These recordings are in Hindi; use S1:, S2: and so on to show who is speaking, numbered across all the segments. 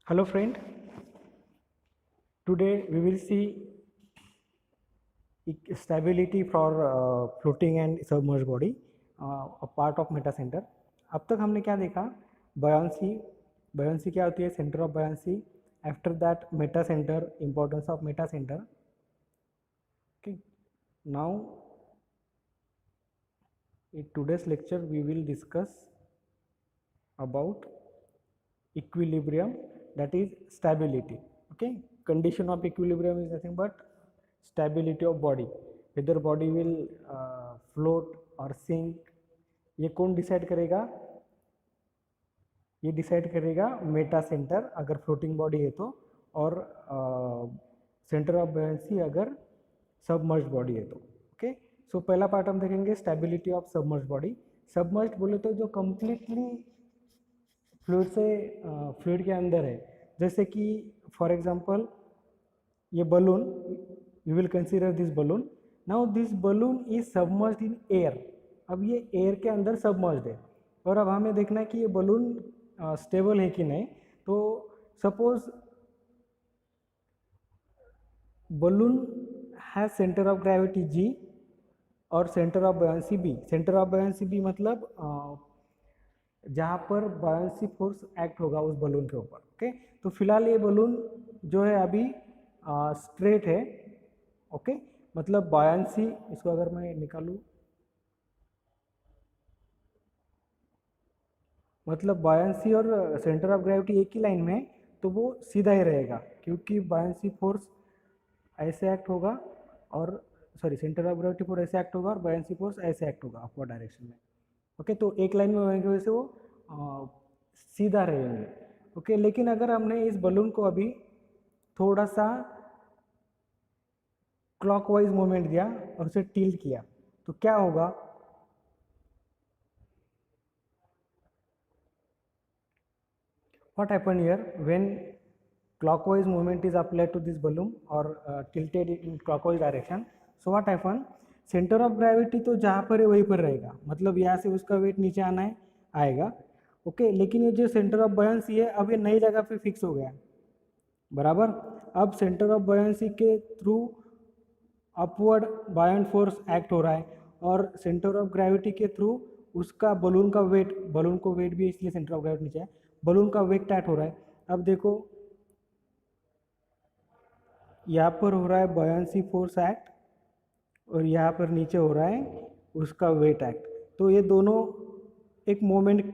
S1: Hello friend, today we will see stability for floating and submerged body, a part of meta center. अब तक हमने क्या देखा? buoyancy. buoyancy क्या होती है? center of buoyancy. After that meta center, importance of meta center. Okay, now in today's lecture we will discuss about equilibrium, that is stability. Okay, condition of equilibrium is nothing but stability of body, whether body will float or sink. ये कौन डिसाइड करेगा? ये डिसाइड करेगा मेटा सेंटर अगर फ्लोटिंग बॉडी है तो, और सेंटर ऑफ बुयांसी अगर सबमर्ज बॉडी है तो. ओके, सो पहला पार्ट हम देखेंगे stability of submerge body. Submerge बोले तो जो कंप्लीटली फ्लूइड के अंदर है, जैसे कि फॉर एग्जांपल ये balloon, you will consider this balloon. Now this balloon is submerged in air. अब ये एयर के अंदर सबमर्ज्ड है और अब हमें देखना है कि ये बलून स्टेबल है कि नहीं. तो suppose balloon has centre of gravity G और centre of buoyancy B. Centre of buoyancy B मतलब जहाँ पर बायंसी फोर्स एक्ट होगा उस बलून के ऊपर. ओके, तो फिलहाल ये बलून जो है अभी स्ट्रेट है. ओके, मतलब बायंसी, इसको अगर मैं निकालूं, मतलब बायंसी और सेंटर ऑफ ग्रेविटी एक ही लाइन में, तो वो सीधा ही रहेगा क्योंकि बायंसी फोर्स ऐसे एक्ट होगा और सेंटर ऑफ ग्रेविटी फोर्स ऐसे एक्ट होगा और बायंसी फोर्स ऐसे एक्ट होगा अपवर्ड डायरेक्शन में. ओके, तो एक लाइन में होने की वजह से वो सीधा रहेंगे. ओके, लेकिन अगर हमने इस बलून को अभी थोड़ा सा क्लॉकवाइज मूवमेंट दिया और उसे टिल्ट किया तो क्या होगा? What happened here when clockwise movement is applied to this balloon or tilted in clockwise direction? So what happened? Centre of gravity तो जहाँ पर है वहीं पर रहेगा, मतलब यहाँ से उसका वेट नीचे आना है, आएगा. ओके, लेकिन ये जो सेंटर ऑफ बॉयंसी है अब ये नई जगह पे फिक्स हो गया, बराबर. अब सेंटर ऑफ बॉयंसी के through upward buoyant force act हो रहा है और सेंटर ऑफ ग्रेविटी के थ्रू उसका बलून का वेट, बलून को वेट भी इसलिए सेंटर ऑफ ग्रेविटी नीचे है, बलून का वेट एक्ट हो रहा है. अब देखो यहाँ पर हो रहा है बॉयंसी फोर्स एक्ट और यहाँ पर नीचे हो रहा है उसका वेट एक्ट. तो ये दोनों एक मोमेंट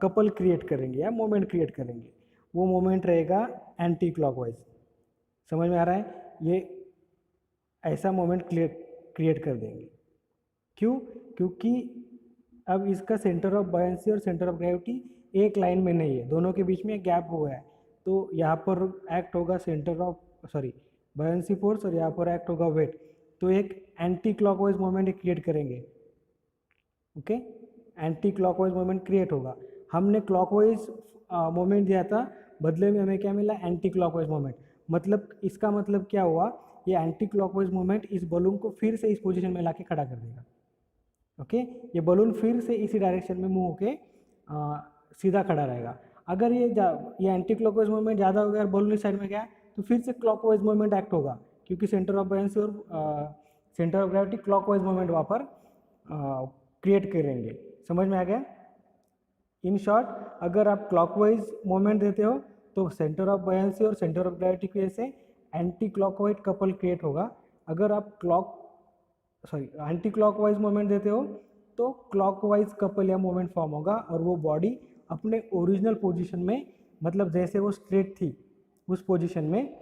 S1: कपल क्रिएट करेंगे या मोमेंट क्रिएट करेंगे. वो मोमेंट रहेगा एंटी क्लॉकवाइज. समझ में आ रहा है? ये ऐसा मोमेंट क्रिएट कर देंगे. क्यों? क्योंकि अब इसका सेंटर ऑफ बॉयंसी और सेंटर ऑफ ग्रेविटी एक लाइन में नहीं है, दोनों के बीच में एक गैप हुआ है. तो यहाँ पर एक्ट होगा सेंटर ऑफ बॉयंसी फोर्स और यहाँ पर एक्ट होगा वेट. तो एक एंटी क्लॉकवाइज मोमेंट क्रिएट करेंगे. Okay, anti clockwise moment create होगा. हमने क्लॉकवाइज मोमेंट दिया था, बदले में हमें क्या मिला? Anti clockwise moment. मतलब इसका मतलब क्या हुआ? ये एंटी क्लॉकवाइज मोमेंट इस बलून को फिर से इस पोजीशन में लाके खड़ा कर देगा. ओके, ये बलून फिर से इसी डायरेक्शन में मूव होके सीधा खड़ा रहेगा. अगर ये एंटी क्लॉकवाइज मूवमेंट ज़्यादा हो गया और बलून इस साइड में गया तो फिर से क्लॉकवाइज मूवमेंट एक्ट होगा क्योंकि सेंटर ऑफ बॉयंसी और centre of gravity clockwise movement वहाँ पर क्रिएट करेंगे. समझ में आ गया? इन शॉर्ट, अगर आप क्लॉकवाइज मूवमेंट देते हो तो सेंटर ऑफ बॉयंसी और सेंटर ऑफ ग्रेविटी की वजह से एंटी क्लॉकवाइज कपल क्रिएट होगा. अगर आप एंटी क्लॉकवाइज मूवमेंट देते हो तो क्लॉकवाइज कपल या मूवमेंट फॉर्म होगा और वो बॉडी अपने ओरिजिनल पोजीशन में, मतलब जैसे वो स्ट्रेट थी उस पोजीशन में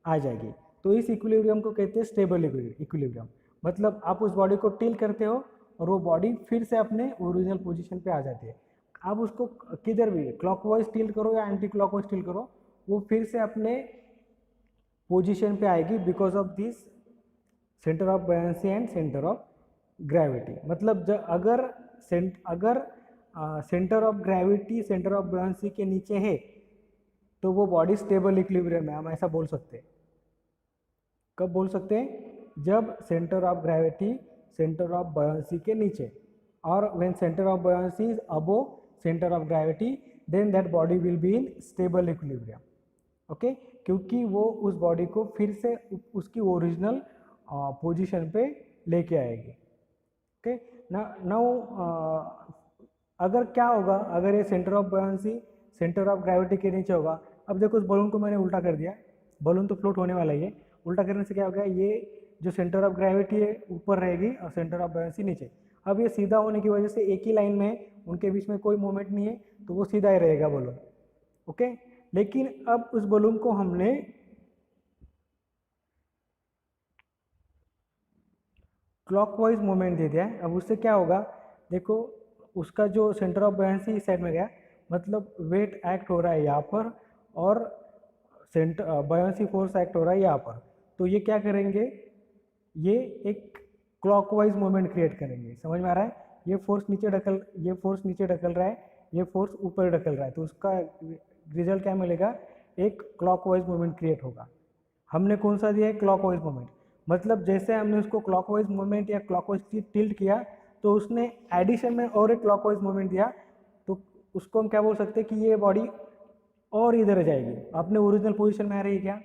S1: आ जाएगी. तो इस इक्विलिब्रियम को कहते हैं स्टेबल इक्विलिब्रियम. मतलब आप उस बॉडी को टिल्ट करते हो और वो बॉडी फिर से अपने ओरिजिनल पोजीशन पे आ जाती है. आप उसको किधर भी क्लॉकवाइज टिल्ट करो या एंटी क्लॉकवाइज टिल्ट करो, वो फिर से अपने पोजीशन पे आएगी because of this centre of buoyancy and centre of gravity. मतलब अगर centre of gravity centre of buoyancy के नीचे है तो वो बॉडी स्टेबल इक्विलिब्रियम है, हम ऐसा बोल सकते हैं. कब बोल सकते हैं? जब centre of gravity centre of buoyancy के नीचे, और when centre of buoyancy is above centre of gravity, then that body will be in stable equilibrium. Okay, क्योंकि वो उस बॉडी को फिर से उसकी ओरिजिनल पोजीशन पे लेके आएगी। ओके, नाउ अगर क्या होगा, अगर ये centre of buoyancy centre of gravity के नीचे होगा। अब देखो उस बलून को मैंने उल्टा कर दिया, बलून तो फ्लोट होने वाला ही है, उल्टा करने से क्या हो गया, ये जो सेंटर ऑफ ग्रेविटी है ऊपर रहेगी और सेंटर ऑफ बॉयंसी नीचे। अब ये सीधा होने की वजह से एक ही लाइन में, उनके बीच में कोई मूवमेंट नहीं है, तो वो सीधा ही रहेगा बलून। ओके, लेकिन अब उस बलून को हमने क्लॉकवाइज मूवमेंट दे दिया है। अब उससे क्या होगा, देखो उसका जो सेंटर ऑफ बॉयंसी इस साइड में गया, मतलब वेट एक्ट हो रहा है यहाँ पर और सेंटर बॉयंसी फोर्स एक्ट हो रहा है यहाँ पर। तो ये क्या करेंगे, ये एक क्लॉकवाइज मूवमेंट क्रिएट करेंगे। समझ में आ रहा है, ये फोर्स नीचे ढकल रहा है, ये फोर्स ऊपर ढकल रहा है, तो उसका रिजल्ट क्या मिलेगा, एक क्लॉकवाइज मूवमेंट क्रिएट होगा। हमने कौन सा दिया है, क्लॉकवाइज मूवमेंट। मतलब जैसे हमने उसको क्लॉकवाइज मूवमेंट या क्लॉकवाइज टिल्ट किया, तो उसने एडिशन में और एक क्लॉकवाइज मूवमेंट दिया, तो उसको हम क्या बोल सकते हैं कि ये बॉडी और इधर जाएगी, अपने ओरिजिनल पोजीशन में आ रही है क्या।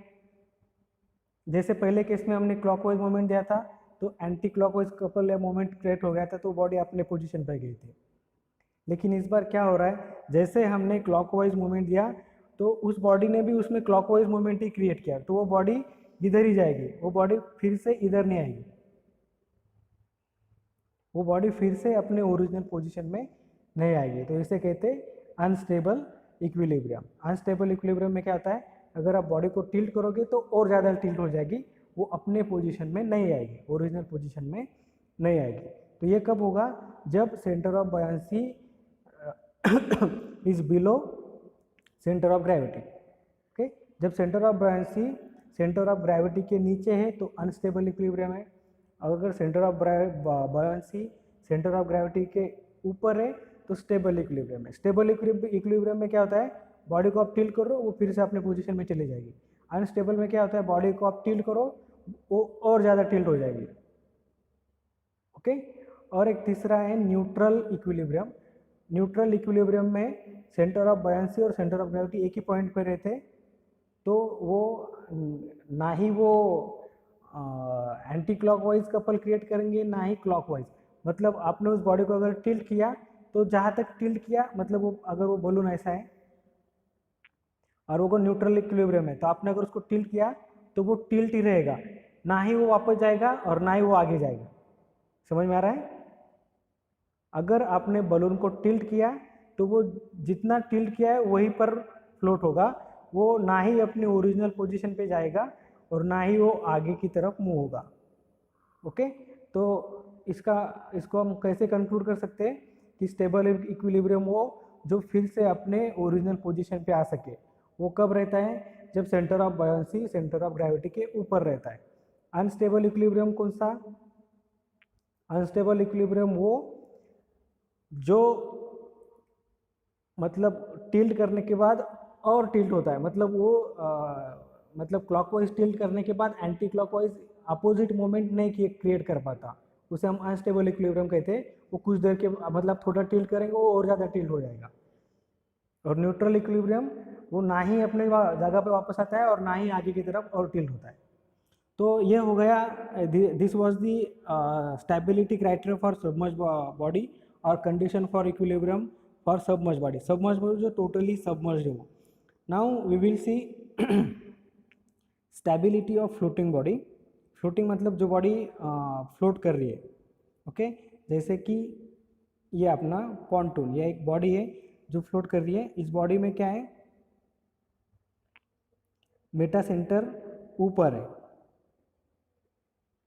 S1: जैसे पहले केस में हमने क्लॉकवाइज मूवमेंट दिया था, तो एंटी क्लॉकवाइज कपल या मूवमेंट क्रिएट हो गया था, तो बॉडी अपने पोजीशन पर गई थी। लेकिन इस बार क्या हो रहा है, जैसे हमने क्लॉकवाइज मूवमेंट दिया, तो उस बॉडी ने भी उसमें क्लॉकवाइज मूवमेंट ही क्रिएट किया, तो वो बॉडी इधर ही जाएगी, वो बॉडी फिर से इधर नहीं आएगी, वो बॉडी फिर से अपने ओरिजिनल पोजीशन में नहीं आएगी। तो इसे कहते हैं अनस्टेबल इक्विलिब्रियम। अनस्टेबल इक्विलिब्रियम में क्या होता है, अगर आप बॉडी को टिल्ट करोगे तो और ज़्यादा टिल्ट हो जाएगी, वो अपने पोजीशन में नहीं आएगी, ओरिजिनल पोजीशन में नहीं आएगी। तो ये कब होगा, जब centre of buoyancy is below centre of gravity. Okay, जब centre of buoyancy centre of gravity के नीचे है तो अनस्टेबल इक्विलिब्रियम है। अगर centre of buoyancy centre of gravity के ऊपर है तो स्टेबल इक्विलिब्रियम है। स्टेबल इक्विलिब्रियम में क्या होता है, बॉडी को आप टिल्ट करो वो फिर से अपने पोजीशन में चली जाएगी। अनस्टेबल में क्या होता है, बॉडी को आप टिल्ट करो वो और ज़्यादा टिल्ट हो जाएगी। ओके, और एक तीसरा है न्यूट्रल इक्विलिब्रियम। न्यूट्रल इक्विलिब्रियम में सेंटर ऑफ बॉयंसी और सेंटर ऑफ ग्रेविटी एक ही पॉइंट पर रहते हैं, तो वो ना ही वो एंटी क्लॉकवाइज कपल क्रिएट करेंगे ना ही क्लॉकवाइज। मतलब आपने उस बॉडी को अगर टिल्ट किया तो जहाँ तक टिल्ट किया, मतलब वो अगर वो बलून ऐसा है और वो न्यूट्रल इक्विलिब्रियम है, तो आपने अगर उसको टिल्ट किया तो वो टिल्ट ही रहेगा, ना ही वो वापस जाएगा और ना ही वो आगे जाएगा। समझ में आ रहा है, अगर आपने बलून को टिल्ट किया तो वो जितना टिल्ट किया है वहीं पर फ्लोट होगा, वो ना ही अपनी ओरिजिनल पोजीशन पे जाएगा और ना ही वो आगे की तरफ मूव होगा। ओके, तो इसको हम कैसे कंक्लूड कर सकते हैं कि स्टेबल इक्विलिब्रियम वो जो फिर से अपने ओरिजिनल पोजीशन पे आ सके, वो कब रहता है, जब centre of buoyancy centre of gravity के ऊपर रहता है। अनस्टेबल इक्विलिब्रियम कौन सा, अनस्टेबल इक्विलिब्रियम वो जो मतलब टिल्ट करने के बाद और टिल्ट होता है, मतलब वो मतलब क्लॉकवाइज टिल्ट करने के बाद एंटी क्लॉकवाइज अपोजिट मोमेंट नहीं क्रिएट कर पाता, उसे हम अनस्टेबल इक्विलिब्रियम कहते हैं। वो कुछ देर के मतलब थोड़ा टिल्ट करेंगे वो और ज़्यादा टिल्ट हो जाएगा। और न्यूट्रल इक्विलिब्रियम वो ना ही अपने जगह पे वापस आता है और ना ही आगे की तरफ और टिल्ट होता है। तो ये हो गया, this was the stability criteria for submerge body और condition for equilibrium for submerge body. Submerge body जो टोटली सबमर्ज हो। Now we will see stability of floating body. Floating मतलब जो बॉडी फ्लोट कर रही है। ओके, जैसे कि ये अपना पॉन्टून, ये एक बॉडी है जो फ्लोट कर रही है। इस बॉडी में क्या है, मेटा सेंटर ऊपर है।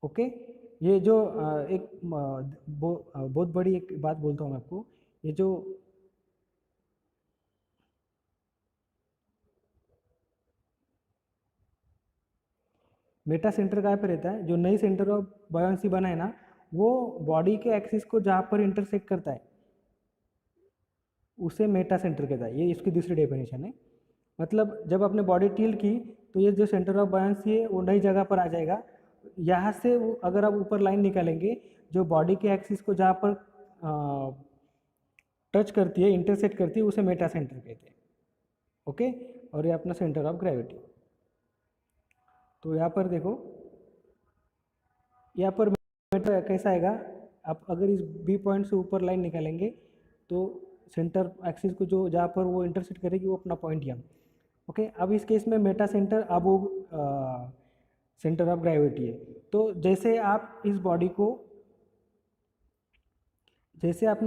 S1: ओके, ये जो एक बहुत बड़ी एक बात बोलता हूँ मैं आपको, ये जो मेटा सेंटर कहाँ पे रहता है, जो नई सेंटर ऑफ बॉयंसी बना है ना, वो बॉडी के एक्सिस को जहाँ पर इंटरसेक्ट करता है उसे मेटा सेंटर कहता है। ये इसकी दूसरी डेफिनेशन है। मतलब जब आपने बॉडी टिल्ट की तो ये जो सेंटर ऑफ बॉयंसी है वो नई जगह पर आ जाएगा। यहाँ से अगर आप ऊपर लाइन निकालेंगे, जो बॉडी के एक्सिस को जहाँ पर टच करती है, इंटरसेक्ट करती है, उसे मेटा सेंटर कहते हैं। ओके, और ये अपना सेंटर ऑफ ग्रेविटी। तो यहाँ पर देखो, यहाँ पर मेटा कैसा आएगा, आप अगर इस बी पॉइंट से ऊपर लाइन निकालेंगे तो सेंटर एक्सिस को जो जहाँ पर वो इंटरसेक्ट करेगी वो अपना पॉइंट यहाँ। ओके, अब इस केस में मेटा सेंटर अब वो सेंटर ऑफ ग्रेविटी है। तो जैसे आपने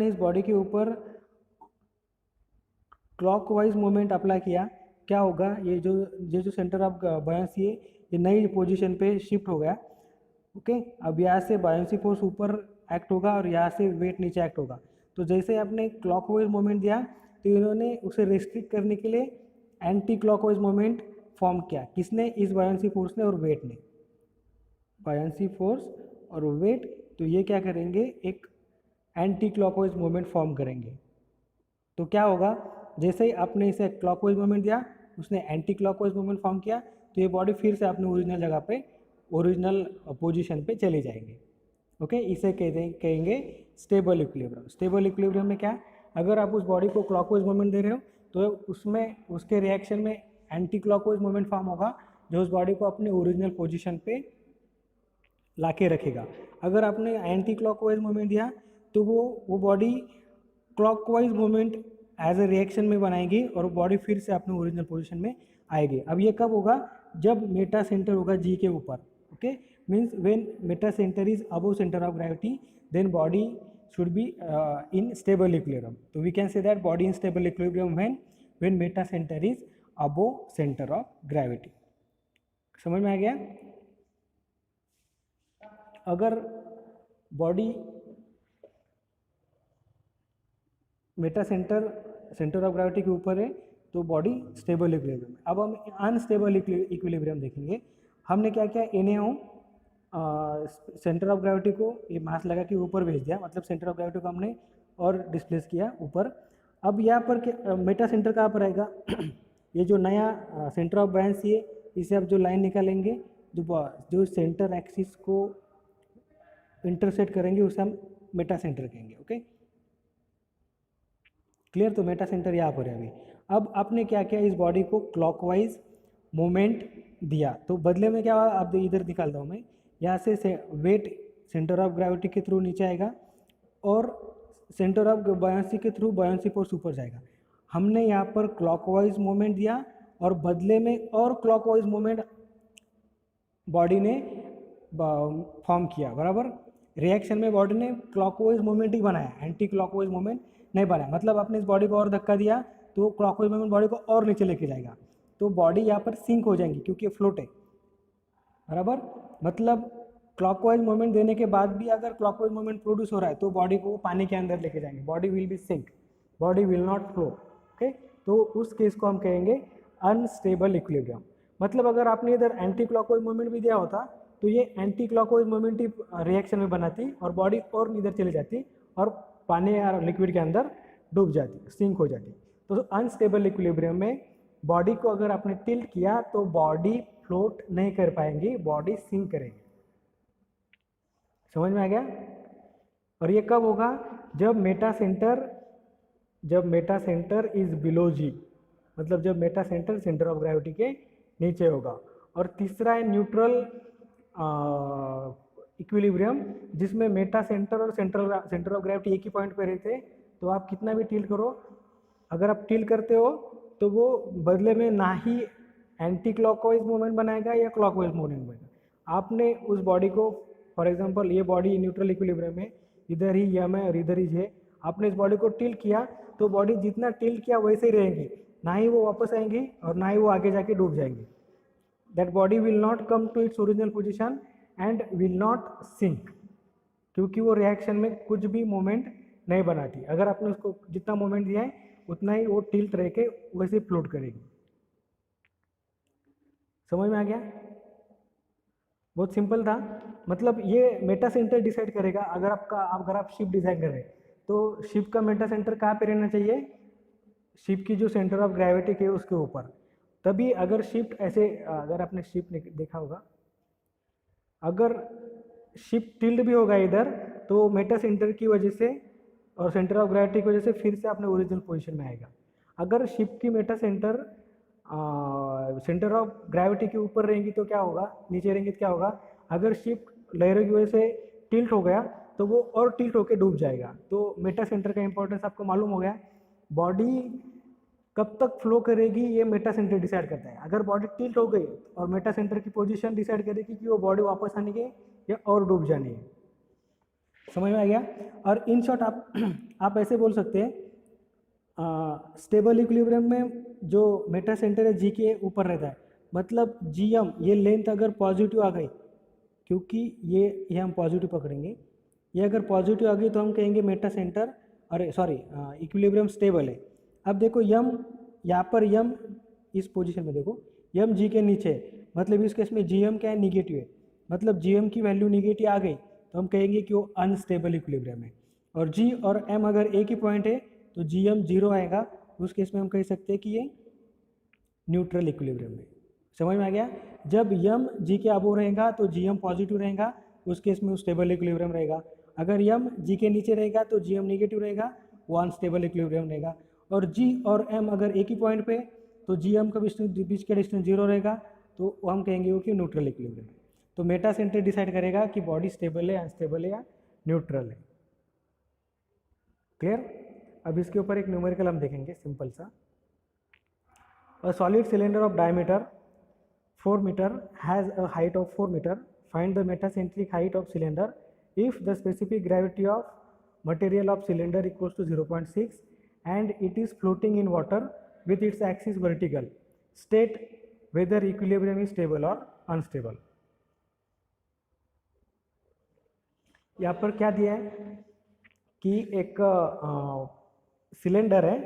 S1: इस बॉडी के ऊपर क्लॉकवाइज मूवमेंट अप्लाई किया, क्या होगा, ये जो सेंटर ऑफ बायंसी है ये नई पोजीशन पे शिफ्ट हो गया। ओके, अब यहाँ से बायंसी फोर्स ऊपर एक्ट होगा और यहाँ से वेट नीचे एक्ट होगा। तो जैसे आपने क्लॉकवाइज मूवमेंट दिया तो इन्होंने उसे रिस्ट्रिक्ट करने के लिए एंटी क्लॉकवाइज मूवमेंट फॉर्म किया। किसने? इस बायंसी फोर्स ने और वेट ने। बायंसी फोर्स और वेट, तो ये क्या करेंगे, एक एंटी क्लॉकवाइज मूवमेंट फॉर्म करेंगे। तो क्या होगा, जैसे ही आपने इसे क्लॉकवाइज मूवमेंट दिया, उसने एंटी क्लॉकवाइज मूवमेंट फॉर्म किया, तो ये बॉडी फिर से अपने ओरिजिनल जगह पे, ओरिजिनल पोजीशन पे चले जाएंगे। ओके, इसे कहेंगे स्टेबल इक्विलिब्रियम। स्टेबल इक्विलिब्रियम में क्या, अगर आप उस बॉडी को क्लॉकवाइज मूवमेंट दे रहे हो तो उसमें उसके रिएक्शन में एंटी क्लॉकवाइज मूवमेंट फॉर्म होगा जो उस बॉडी को अपने ओरिजिनल पोजीशन पे लाके रखेगा। अगर आपने एंटी क्लॉकवाइज मूवमेंट दिया तो वो body clockwise movement as a reaction में बनाएगी और बॉडी फिर से अपने ओरिजिनल पोजीशन में आएगी। अब ये कब होगा, जब मेटा सेंटर होगा जी के ऊपर। Okay, means when meta centre is above centre of gravity then body should be in stable equilibrium. So we can say that body in stable equilibrium when meta center is above center of gravity. समझ में आ गया? अगर body Meta centre of gravity के ऊपर है तो बॉडी स्टेबल इक्विलिब्रियम। अब हम अनस्टेबल इक्विलिब्रियम देखेंगे। हमने क्या किया, इन्हें सेंटर ऑफ ग्रेविटी को ये मास लगा के ऊपर भेज दिया, मतलब सेंटर ऑफ ग्रेविटी को हमने और डिस्प्लेस किया ऊपर। अब यहाँ पर मेटा सेंटर कहाँ पर आएगा ये जो नया सेंटर ऑफ बायंसी है, इसे अब जो लाइन निकालेंगे, जो सेंटर एक्सिस को इंटरसेक्ट करेंगे उसे हम मेटा सेंटर कहेंगे। Okay, clear? तो मेटा सेंटर यहाँ पर है अभी। अब आपने क्या किया, इस बॉडी को क्लॉकवाइज मूवमेंट दिया, तो बदले में क्या हुआ, अब इधर निकालता हूँ मैं, यहाँ से वेट सेंटर ऑफ ग्रेविटी के थ्रू नीचे आएगा और सेंटर ऑफ बायंसी के थ्रू बायंसी फोर्स ऊपर जाएगा। हमने यहाँ पर क्लॉकवाइज मूवमेंट दिया और बदले में और क्लॉकवाइज मूवमेंट बॉडी ने फॉर्म किया, बराबर। रिएक्शन में बॉडी ने क्लॉकवाइज मूवमेंट ही बनाया, एंटी क्लॉकवाइज मूवमेंट नहीं बनाया। मतलब आपने इस बॉडी को और धक्का दिया तो क्लॉकवाइज मूवमेंट बॉडी को और नीचे लेके जाएगा, तो बॉडी यहाँ पर सिंक हो जाएंगी क्योंकि फ्लोट है, बराबर। मतलब क्लॉकवाइज मूवमेंट देने के बाद भी अगर क्लॉकवाइज मूवमेंट प्रोड्यूस हो रहा है तो बॉडी को पानी के अंदर लेके जाएंगे, body will be sink, body will not flow. Okay, तो उस केस को हम कहेंगे अनस्टेबल इक्विलिब्रियम। मतलब अगर आपने इधर एंटी क्लॉकवाइज मूवमेंट भी दिया होता तो ये एंटी क्लॉकवाइज मूवमेंट ही रिएक्शन में बनाती और बॉडी और इधर चली जाती और पानी या लिक्विड के अंदर डूब जाती, सिंक हो जाती। तो अनस्टेबल इक्विलिब्रियम में बॉडी को अगर आपने टिल्ट किया तो बॉडी फ्लोट नहीं कर पाएंगी, बॉडी सिंक करेगी। समझ में आ गया? और ये कब होगा, जब मेटा सेंटर इज बिलो जी, मतलब जब Meta centre centre of gravity के नीचे होगा। और तीसरा है न्यूट्रल इक्विलिब्रियम, जिसमें मेटा सेंटर और सेंटर ऑफ ग्रेविटी एक ही पॉइंट पे रहते, तो आप कितना भी टिल्ट करो, अगर आप टिल्ट करते हो तो वो बदले में ना ही एंटी क्लॉकवाइज मूवमेंट बनाएगा या क्लॉकवाइज मूवमेंट बनाएगा। आपने उस बॉडी को, फॉर एग्जांपल ये बॉडी न्यूट्रल इक्विलिब्रियम में, इधर ही यम है और इधर ही है, आपने इस बॉडी को टिल्ट किया तो बॉडी जितना टिल्ट किया वैसे ही रहेगी, ना ही वो वापस आएंगी और ना ही वो आगे जाके डूब जाएंगी। That body will not come to its original position and will not sink, क्योंकि वो रिएक्शन में कुछ भी मोमेंट नहीं बनाती। अगर आपने उसको जितना मोमेंट दिया है उतना ही वो टिल्ट रह के वैसे फ्लोट करेगी। समझ में आ गया? बहुत सिंपल था। मतलब ये मेटा सेंटर डिसाइड करेगा, अगर आप शिप डिजाइन कर रहे हैं तो शिप का मेटा सेंटर कहाँ पे रहना चाहिए, शिप की जो सेंटर ऑफ ग्रेविटी के उसके ऊपर। तभी अगर शिप ऐसे, अगर आपने शिप देखा होगा, अगर शिप टिल्ड भी होगा इधर तो मेटा सेंटर की वजह से और सेंटर ऑफ ग्रेविटी की वजह से फिर से अपने ओरिजिनल पोजीशन में आएगा। अगर शिप की Meta centre centre of gravity के ऊपर रहेंगी तो क्या होगा, नीचे रहेंगी तो क्या होगा, अगर शिप लहरों की वजह से टिल्ट हो गया तो वो और टिल्ट होकर डूब जाएगा। तो मेटा सेंटर का इंपॉर्टेंस आपको मालूम हो गया। बॉडी कब तक फ्लो करेगी ये मेटा सेंटर डिसाइड करता है। अगर बॉडी टिल्ट हो गई और मेटा सेंटर की पोजीशन डिसाइड करेगी कि वो बॉडी वापस आने की या और डूब जानी है। समझ में आ गया। और इन शॉर्ट आप ऐसे बोल सकते हैं, स्टेबल इक्विलिब्रियम में जो मेटा सेंटर है जी के ऊपर रहता है, मतलब जीएम ये लेंथ अगर पॉजिटिव आ गई, क्योंकि ये हम पॉजिटिव पकड़ेंगे, ये अगर पॉजिटिव आ गई तो हम कहेंगे मेटा सेंटर, अरे सॉरी इक्विलिब्रियम स्टेबल है। अब देखो यम, यहाँ पर यम इस पोजीशन में देखो यम जी के नीचे है, मतलब इस केस में जीएम क्या है, निगेटिव है, मतलब जीएम की वैल्यू निगेटिव आ गई तो हम कहेंगे कि वो अनस्टेबल इक्विलिब्रियम है। और जी और एम अगर एक ही पॉइंट है तो जी एम जीरो आएगा, उस केस में हम कह सकते हैं कि ये न्यूट्रल इक्विलिब्रियम है। समझ में आ गया। जब यम जी के अबोव रहेगा तो जी एम पॉजिटिव रहेगा, उस केस में स्टेबल इक्विलिब्रियम रहेगा। अगर यम जी के नीचे रहेगा तो जी एम निगेटिव रहेगा, वो अनस्टेबल इक्विलिब्रियम रहेगा। और जी और एम अगर एक ही पॉइंट पे तो जी एम का बीच का डिस्टेंस जीरो रहेगा, तो हम कहेंगे वो कि न्यूट्रल इक्विलिब्रियम है। तो मेटा सेंटर डिसाइड करेगा कि बॉडी स्टेबल है, अनस्टेबल है या न्यूट्रल है। क्लियर। अब इसके ऊपर एक न्यूमेरिकल हम देखेंगे सिंपल सा। A solid cylinder of diameter 4 meter has a height of 4 meter. Find the metacentric height of cylinder if the specific gravity of material of cylinder equals to 0.6 and it is floating in water with its axis vertical. State whether equilibrium is stable or unstable. यहाँ पर क्या दिया है कि एक सिलेंडर है,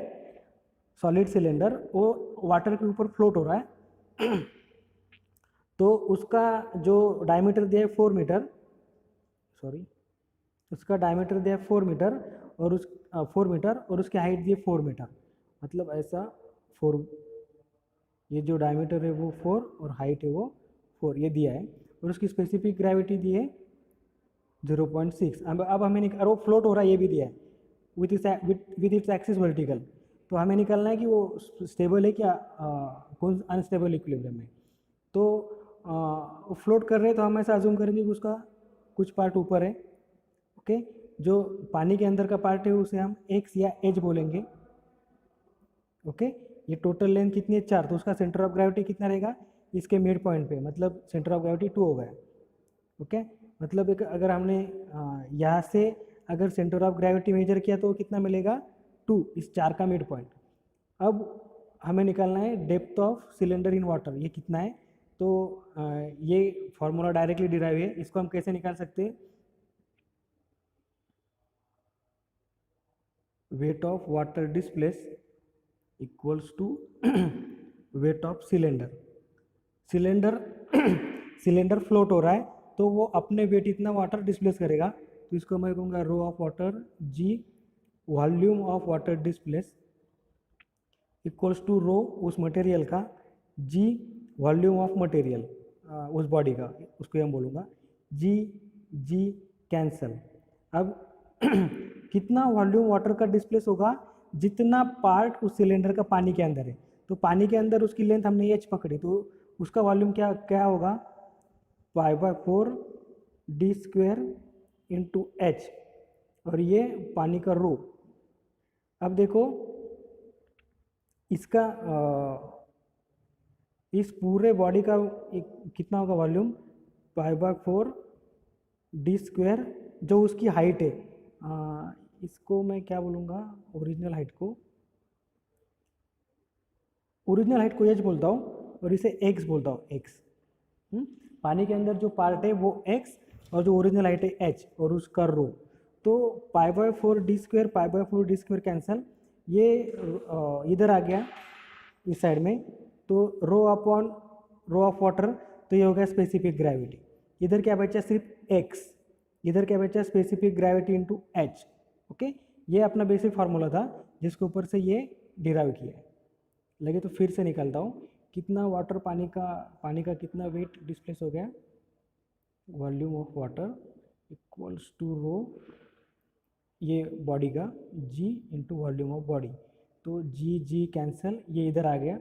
S1: सॉलिड सिलेंडर, वो वाटर के ऊपर फ्लोट हो रहा है तो उसका जो डायमीटर दिया है 4 मीटर, सॉरी उसका डायमीटर दिया है 4 मीटर और 4 मीटर और उसकी हाइट दी है 4 मीटर, मतलब ऐसा 4, ये जो डायमीटर है वो 4 और हाइट है वो 4, ये दिया है। और उसकी स्पेसिफिक ग्रेविटी दी है 0.6। अब हमें और वो फ्लोट हो रहा है ये भी दिया है विथ इट्स एक्सिस वर्टिकल। तो हमें निकालना है कि वो स्टेबल है क्या, कौन अनस्टेबल इक्विलिब्रियम है। तो वो फ्लोट कर रहे हैं तो हम ऐसा अज्यूम करेंगे कि उसका कुछ पार्ट ऊपर है। ओके, जो पानी के अंदर का पार्ट है उसे हम एक्स या एच बोलेंगे। ओके, ये टोटल लेंथ कितनी है 4, तो उसका सेंटर ऑफ ग्रेविटी कितना रहेगा इसके मिड पॉइंट पे, मतलब सेंटर ऑफ ग्रेविटी 2 हो गया। ओके, मतलब एक अगर हमने यहाँ से अगर सेंटर ऑफ ग्रेविटी मेजर किया तो कितना मिलेगा 2, इस 4 का मिड पॉइंट। अब हमें निकालना है depth of cylinder in water, ये कितना है। तो ये फॉर्मूला डायरेक्टली डिराइव है, इसको हम कैसे निकाल सकते हैं, weight of water displace equals to weight of cylinder. Cylinder cylinder float हो रहा है तो वो अपने वेट इतना वाटर डिस्प्लेस करेगा, तो इसको मैं कहूँगा rho of water g volume of water displace equals to rho उस मटेरियल का जी वॉल्यूम ऑफ मटेरियल उस बॉडी का, उसको हम बोलूँगा जी जी कैंसल। अब कितना वॉल्यूम वाटर का डिस्प्लेस होगा, जितना पार्ट उस सिलेंडर का पानी के अंदर है। तो पानी के अंदर उसकी लेंथ हमने एच पकड़ी तो उसका वॉल्यूम क्या क्या होगा, π/4 d स्क्वेयर इंटू एच, और ये पानी का रो। अब देखो इसका इस पूरे बॉडी का कितना होगा वॉल्यूम, π/4 d स्क्वेयर, जो उसकी हाइट है, इसको मैं क्या बोलूँगा, ओरिजिनल हाइट को एच बोलता हूँ और इसे एक्स बोलता हूँ, एक्स। पानी के अंदर जो पार्ट है वो एक्स और जो ओरिजिनल हाइट है एच और उसका रो। तो π/4 d square π/4 d square cancel, ये इधर आ गया इस साइड में, तो rho upon rho of water, तो ये हो गया स्पेसिफिक ग्रेविटी। इधर क्या बचा, सिर्फ एक्स, इधर क्या बचा, specific gravity into H. Okay, ये अपना बेसिक फार्मूला था जिसके ऊपर से ये डिराइव किया है। लगे तो फिर से निकालता हूँ, कितना वाटर पानी का कितना वेट डिस्प्लेस हो गया, volume of water equals to rho ये बॉडी का g into volume of body, तो जी जी कैंसल, ये इधर आ गया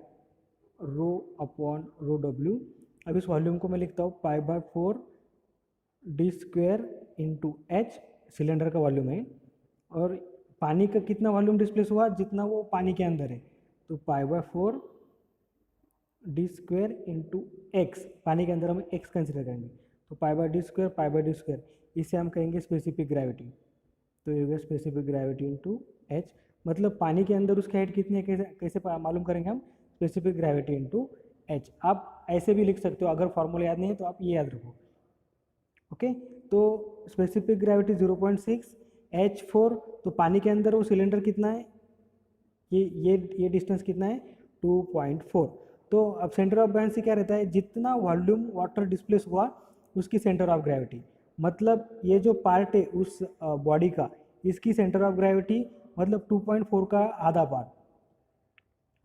S1: रो अपॉन रो डब्ल्यू। अब इस वॉल्यूम को मैं लिखता हूँ π/4 d² इंटू एच, सिलेंडर का वॉल्यूम है, और पानी का कितना वॉल्यूम डिस्प्लेस हुआ, जितना वो पानी के अंदर है, तो π/4 d² इंटू एक्स, पानी के अंदर हम एक्स कंसिडर करेंगे, तो π/d², इसे हम कहेंगे स्पेसिफिक ग्रेविटी। तो ये हो गया स्पेसिफिक ग्रेविटी इंटू एच, मतलब पानी के अंदर उसकी हाइट कितनी है, कैसे कैसे मालूम करेंगे हम, स्पेसिफिक ग्रेविटी इंटू एच। आप ऐसे भी लिख सकते हो, अगर फॉर्मूला याद नहीं है तो आप ये याद रखो। ओके, तो स्पेसिफिक ग्रेविटी 0.6, H4, तो पानी के अंदर वो सिलेंडर कितना है, ये डिस्टेंस कितना है, 2.4। तो अब सेंटर ऑफ बायन्सी क्या रहता है, जितना वॉल्यूम वाटर डिस्प्लेस हुआ उसकी सेंटर ऑफ ग्रेविटी, मतलब ये जो पार्ट है उस बॉडी का, इसकी सेंटर ऑफ ग्रेविटी मतलब 2.4 का आधा पार्ट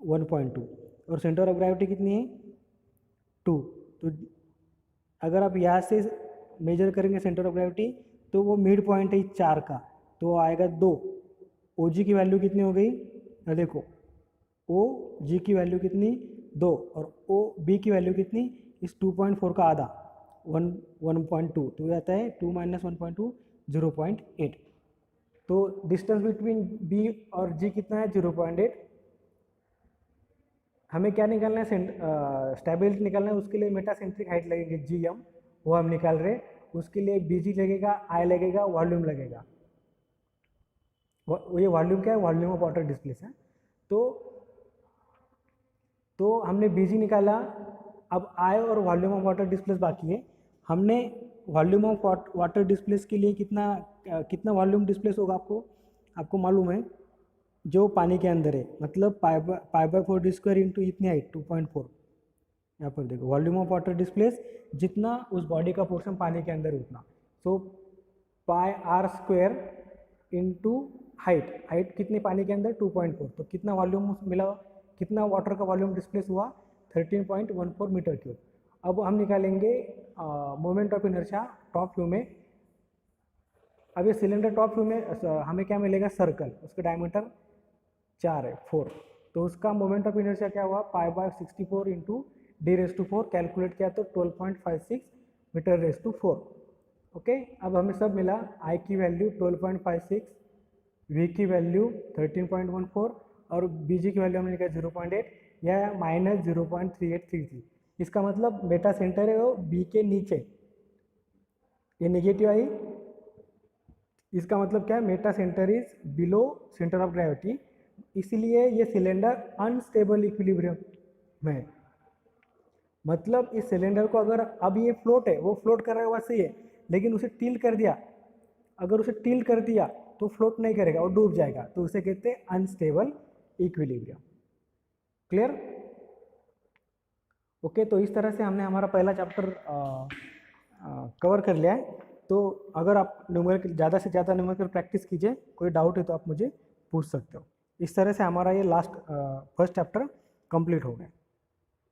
S1: 1.2, और सेंटर ऑफ ग्रेविटी कितनी है 2। तो अगर आप यहाँ से मेजर करेंगे सेंटर ऑफ ग्रेविटी, तो वो मिड पॉइंट है 4 का, तो आएगा 2। ओ जी की वैल्यू कितनी हो गई, देखो ओ जी की वैल्यू कितनी 2, और ओ बी की वैल्यू कितनी, इस 2.4 का आधा 1.2, तो ये आता है 2 - 1.2 0.8। तो डिस्टेंस बिटवीन बी और जी कितना है 0.8। हमें क्या निकालना है, स्टेबिलिटी निकालना है, उसके लिए मेटासेंट्रिक हाइट लगेगी GM, वो हम निकाल रहे हैं। उसके लिए BG लगेगा, I लगेगा, वॉल्यूम लगेगा। ये वॉल्यूम क्या है, वॉल्यूम ऑफ वाटर डिस्प्लेस है। तो हमने BG निकाला, अब I और वॉल्यूम ऑफ वाटर डिस्प्लेस बाकी है। हमने वॉल्यूम ऑफ वाटर डिस्प्लेस के लिए कितना वॉल्यूम डिस्प्लेस होगा, आपको मालूम है, जो पानी के अंदर है, मतलब π/4 d² इंटू इतनी हाइट 2.4। यहाँ पर देखो वॉल्यूम ऑफ वाटर डिस्प्लेस, जितना उस बॉडी का पोर्शन पानी के अंदर उतना, सो πr² इंटू हाइट कितनी पानी के अंदर 2.4, तो कितना वॉल्यूम मिला, कितना वाटर का वॉल्यूम डिस्प्लेस हुआ 13.14 मीटर क्यूब। अब हम निकालेंगे moment of inertia top view में। अब ये सिलेंडर टॉप व्यू में हमें क्या मिलेगा, सर्कल, उसका डायमीटर 4 है 4, तो उसका मोमेंट ऑफ इनर्शिया क्या हुआ π/64 इंटू d⁴, कैलकुलेट किया तो 12.56 मीटर⁴। ओके, अब हमें सब मिला, I की वैल्यू 12.56, V की वैल्यू 13.14, और BG की वैल्यू हमने निकाला 0.8 या -0.3833। इसका मतलब मेटा सेंटर है वो B के नीचे, ये नेगेटिव आई, इसका मतलब क्या है, Meta centre is below centre of gravity, इसलिए ये सिलेंडर अनस्टेबल इक्विलिब्रियम में है। मतलब इस सिलेंडर को अगर अब ये फ्लोट है, वो फ्लोट कर रहा है वहाँ से है, लेकिन उसे टिल्ट कर दिया, अगर उसे टिल्ट कर दिया तो फ्लोट नहीं करेगा और डूब जाएगा, तो उसे कहते हैं अनस्टेबल इक्विलिब्रियम। क्लियर? ओके, तो इस तरह से हमने हमारा पहला चैप्टर कवर कर लिया है। तो अगर आप न्यूमेरिकल ज़्यादा से ज़्यादा न्यूमेरिकल प्रैक्टिस कीजिए, कोई डाउट है तो आप मुझे पूछ सकते हो। इस तरह से हमारा ये फर्स्ट चैप्टर कंप्लीट हो गया।